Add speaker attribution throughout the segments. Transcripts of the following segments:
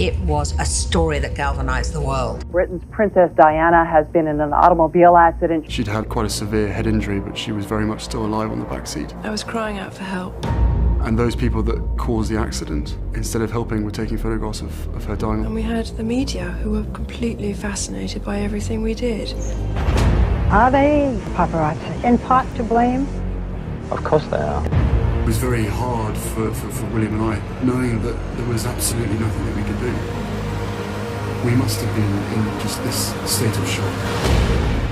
Speaker 1: It was a story that galvanised the world.
Speaker 2: Britain's Princess Diana has been in an automobile accident.
Speaker 3: She'd had quite a severe head injury, but she was very much still alive on the back seat.
Speaker 4: I was crying out for help.
Speaker 3: And those people that caused the accident, instead of helping, were taking photographs of her dying.
Speaker 4: And we had the media who were completely fascinated by everything we did.
Speaker 2: Are they paparazzi in part to blame?
Speaker 5: Of course they are.
Speaker 3: It was very hard for William and I, knowing that there was absolutely nothing that we could do. We must have been in just this state of shock.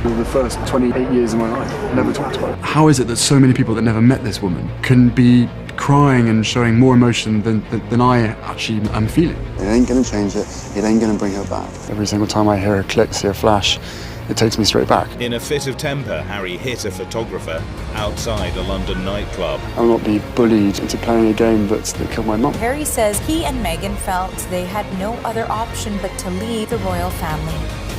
Speaker 3: For the first 28 years of my life, I never talked about it. How is it that so many people that never met this woman can be crying and showing more emotion than I actually am feeling?
Speaker 6: It ain't gonna change it, it ain't gonna bring her back.
Speaker 3: Every single time I hear a click, see a flash, it takes me straight back.
Speaker 7: In a fit of temper, Harry hit a photographer outside a London nightclub.
Speaker 3: I'll not be bullied into playing a game that killed my mum.
Speaker 8: Harry says he and Meghan felt they had no other option but to leave the royal family.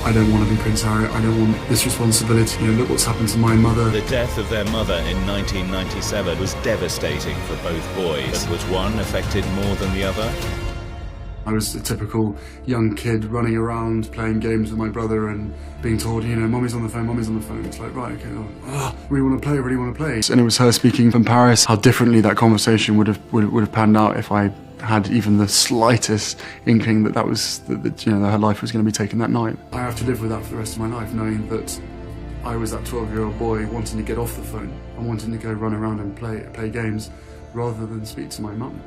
Speaker 3: I don't want to be Prince Harry. I don't want this responsibility. Look what's happened to my mother.
Speaker 7: The death of their mother in 1997 was devastating for both boys. But was one affected more than the other?
Speaker 3: I was a typical young kid running around playing games with my brother and being told, Mommy's on the phone, Mommy's on the phone. It's like, right, okay, really want to play. And it was her speaking from Paris. How differently that conversation would have panned out if I had even the slightest inkling that her life was going to be taken that night. I have to live with that for the rest of my life, knowing that I was that 12-year-old boy wanting to get off the phone and wanting to go run around and play games rather than speak to my mum.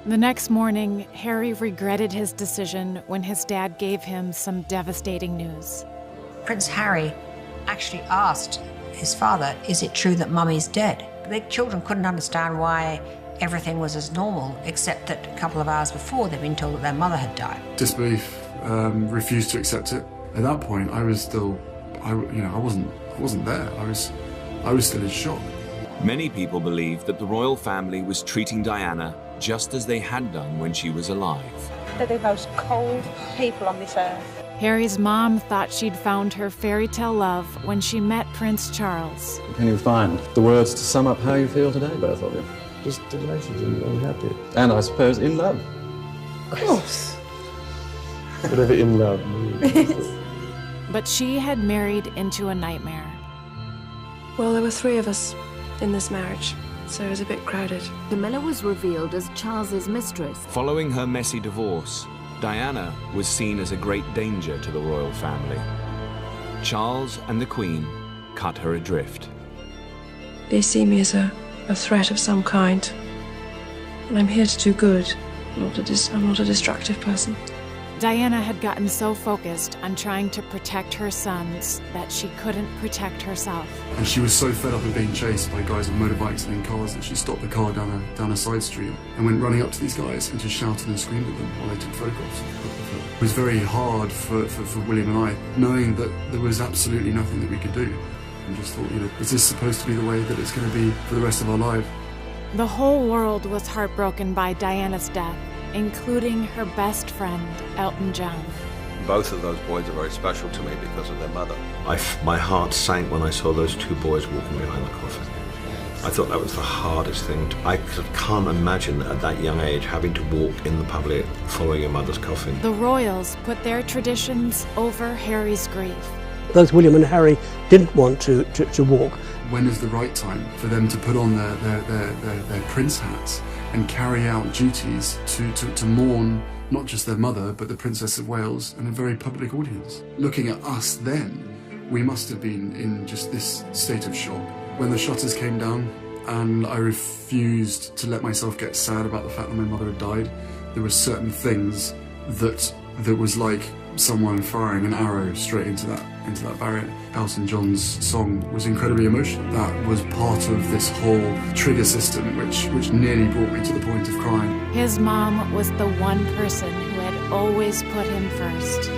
Speaker 9: The next morning, Harry regretted his decision when his dad gave him some devastating news.
Speaker 1: Prince Harry actually asked his father, is it true that Mummy's dead? The children couldn't understand why everything was as normal, except that a couple of hours before they'd been told that their mother had died.
Speaker 3: Disbelief, refused to accept it. At that point, I was still, I wasn't there. I was still in shock.
Speaker 10: Many people believe that the royal family was treating Diana just as they had done when she was alive.
Speaker 11: They're the most cold people on this earth.
Speaker 9: Harry's mom thought she'd found her fairy tale love when she met Prince Charles.
Speaker 5: Can you find the words to sum up how you feel today, both of you? Just delighted and happy. And I suppose in love.
Speaker 4: Of course.
Speaker 5: Whatever in love means.
Speaker 9: But she had married into a nightmare.
Speaker 4: Well, there were 3 of us in this marriage, so it was a bit crowded.
Speaker 12: Camilla was revealed as Charles's mistress.
Speaker 10: Following her messy divorce, Diana was seen as a great danger to the royal family. Charles and the Queen cut her adrift.
Speaker 4: They see me as a threat of some kind. And I'm here to do good. I'm not a destructive person.
Speaker 9: Diana had gotten so focused on trying to protect her sons that she couldn't protect herself.
Speaker 3: And she was so fed up of being chased by guys on motorbikes and in cars that she stopped the car down a side street and went running up to these guys and just shouted and screamed at them while they took photographs of her. It was very hard for William and I, knowing that there was absolutely nothing that we could do. And just thought, is this supposed to be the way that it's going to be for the rest of our life?
Speaker 9: The whole world was heartbroken by Diana's death, including her best friend, Elton John.
Speaker 13: Both of those boys are very special to me because of their mother. My heart sank when I saw those 2 boys walking behind the coffin. I thought that was the hardest thing. I can't imagine at that young age having to walk in the public following your mother's coffin.
Speaker 9: The royals put their traditions over Harry's grief.
Speaker 14: Both William and Harry didn't want to walk.
Speaker 3: When is the right time for them to put on their prince hats and carry out duties to mourn not just their mother, but the Princess of Wales in a very public audience? Looking at us then, we must have been in just this state of shock. When the shutters came down and I refused to let myself get sad about the fact that my mother had died, there were certain things that was like someone firing an arrow straight into that barrier. Elton John's song was incredibly emotional. That was part of this whole trigger system which nearly brought me to the point of crying.
Speaker 9: His mom was the one person who had always put him first.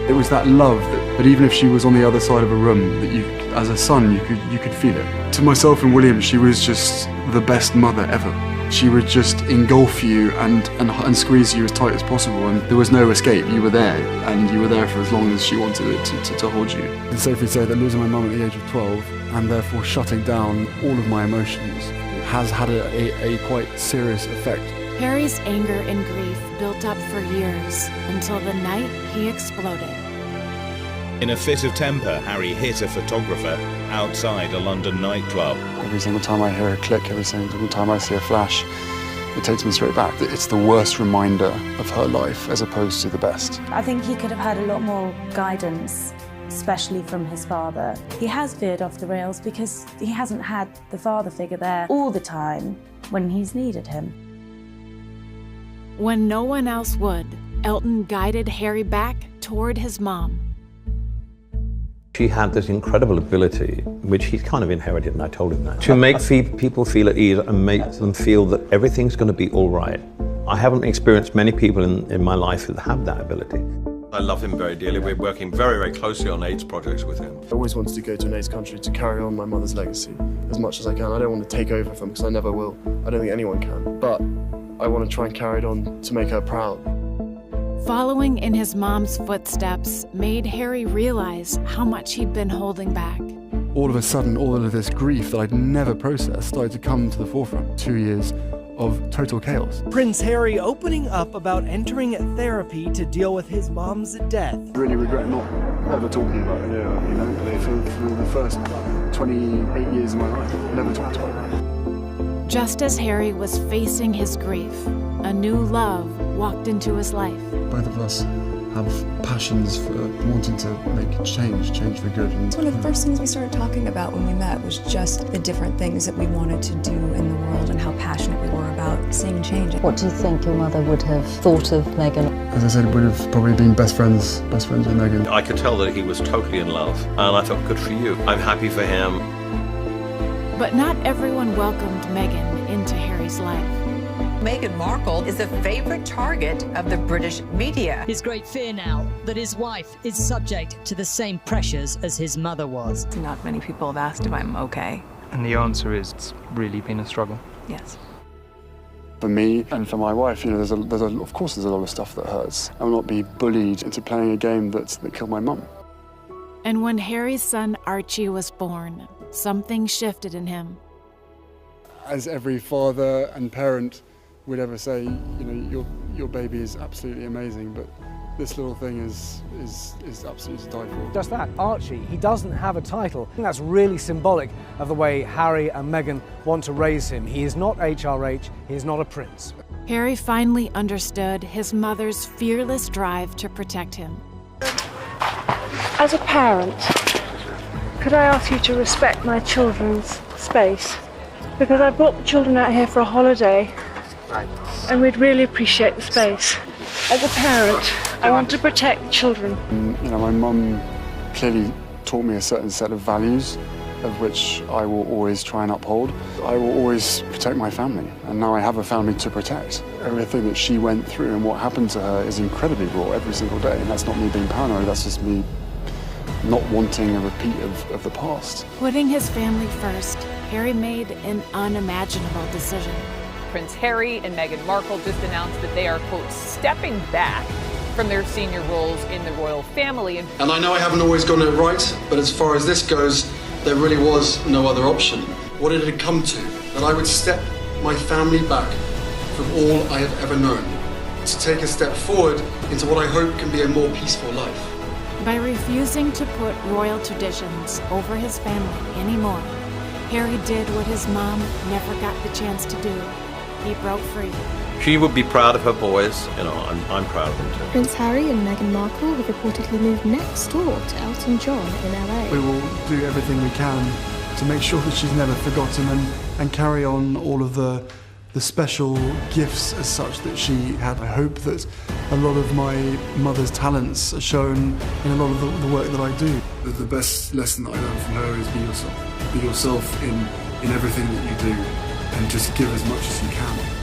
Speaker 3: It was that love that even if she was on the other side of a room, that you, as a son, you could feel it. To myself and William, she was just the best mother ever. She would just engulf you and squeeze you as tight as possible, and there was no escape. You were there, and you were there for as long as she wanted it to hold you. It's safe to say that losing my mum at the age of 12, and therefore shutting down all of my emotions, has had a quite serious effect.
Speaker 9: Harry's anger and grief built up for years until the night he exploded.
Speaker 7: In a fit of temper, Harry hit a photographer outside a London nightclub.
Speaker 6: Every single time I hear a click, every single time I see a flash, it takes me straight back. It's the worst reminder of her life as opposed to the best.
Speaker 15: I think he could have had a lot more guidance, especially from his father. He has veered off the rails because he hasn't had the father figure there all the time when he's needed him.
Speaker 9: When no one else would, Elton guided Harry back toward his mom.
Speaker 13: She had this incredible ability, which he's kind of inherited, and I told him that, to make people feel at ease and make them feel that everything's going to be all right. I haven't experienced many people in my life who have that ability. I love him very dearly. We're working very, very closely on AIDS projects with him.
Speaker 3: I always wanted to go to an AIDS country to carry on my mother's legacy as much as I can. I don't want to take over from her because I never will. I don't think anyone can. But I want to try and carry it on to make her proud.
Speaker 9: Following in his mom's footsteps made Harry realize how much he'd been holding back.
Speaker 3: All of a sudden, all of this grief that I'd never processed started to come to the forefront. 2 years of total chaos.
Speaker 16: Prince Harry opening up about entering therapy to deal with his mom's death.
Speaker 3: I really regret not ever talking about it. Yeah, you know, for the first 28 years of my life, I never talked about it.
Speaker 9: Just as Harry was facing his grief, a new love walked into his life.
Speaker 3: Both of us have passions for wanting to make change for good.
Speaker 17: It's one of the first things we started talking about when we met was just the different things that we wanted to do in the world and how passionate we were about seeing change.
Speaker 18: What do you think your mother would have thought of Meghan?
Speaker 3: As I said, would have probably been best friends with Meghan.
Speaker 13: I could tell that he was totally in love, and I thought, good for you. I'm happy for him.
Speaker 9: But not everyone welcomed Meghan into Harry's life.
Speaker 19: Meghan Markle is a favourite target of the British media.
Speaker 20: His great fear now that his wife is subject to the same pressures as his mother was.
Speaker 21: Not many people have asked if I'm okay.
Speaker 22: And the answer is it's really been a struggle.
Speaker 21: Yes.
Speaker 3: For me and for my wife, you know, of course there's a lot of stuff that hurts. I will not be bullied into playing a game that killed my mum.
Speaker 9: And when Harry's son Archie was born, something shifted in him.
Speaker 3: As every father and parent would ever say, you know, your baby is absolutely amazing, but this little thing is absolutely to die for.
Speaker 16: Just that, Archie, he doesn't have a title. I think that's really symbolic of the way Harry and Meghan want to raise him. He is not HRH, he is not a prince.
Speaker 9: Harry finally understood his mother's fearless drive to protect him.
Speaker 23: As a parent, could I ask you to respect my children's space? Because I brought the children out here for a holiday, and we'd really appreciate the space. As a parent, I want to protect the children.
Speaker 3: You know, my mum clearly taught me a certain set of values, of which I will always try and uphold. I will always protect my family, and now I have a family to protect. Everything that she went through and what happened to her is incredibly raw every single day, and that's not me being paranoid, that's just me not wanting a repeat of the past.
Speaker 9: Putting his family first, Harry made an unimaginable decision.
Speaker 24: Prince Harry and Meghan Markle just announced that they are, quote, stepping back from their senior roles in the royal family.
Speaker 3: And I know I haven't always gotten it right, but as far as this goes, there really was no other option. What it had come to, that I would step my family back from all I have ever known, to take a step forward into what I hope can be a more peaceful life.
Speaker 9: By refusing to put royal traditions over his family anymore, Harry did what his mom never got the chance to do. He broke free.
Speaker 13: She would be proud of her boys, you know, I'm proud of them too.
Speaker 25: Prince Harry and Meghan Markle have reportedly moved next door to Elton John in LA.
Speaker 3: We will do everything we can to make sure that she's never forgotten and carry on all of the special gifts as such that she had. I hope that a lot of my mother's talents are shown in a lot of the work that I do. The best lesson that I learned from her is be yourself. Be yourself in everything that you do, and just give as much as you can.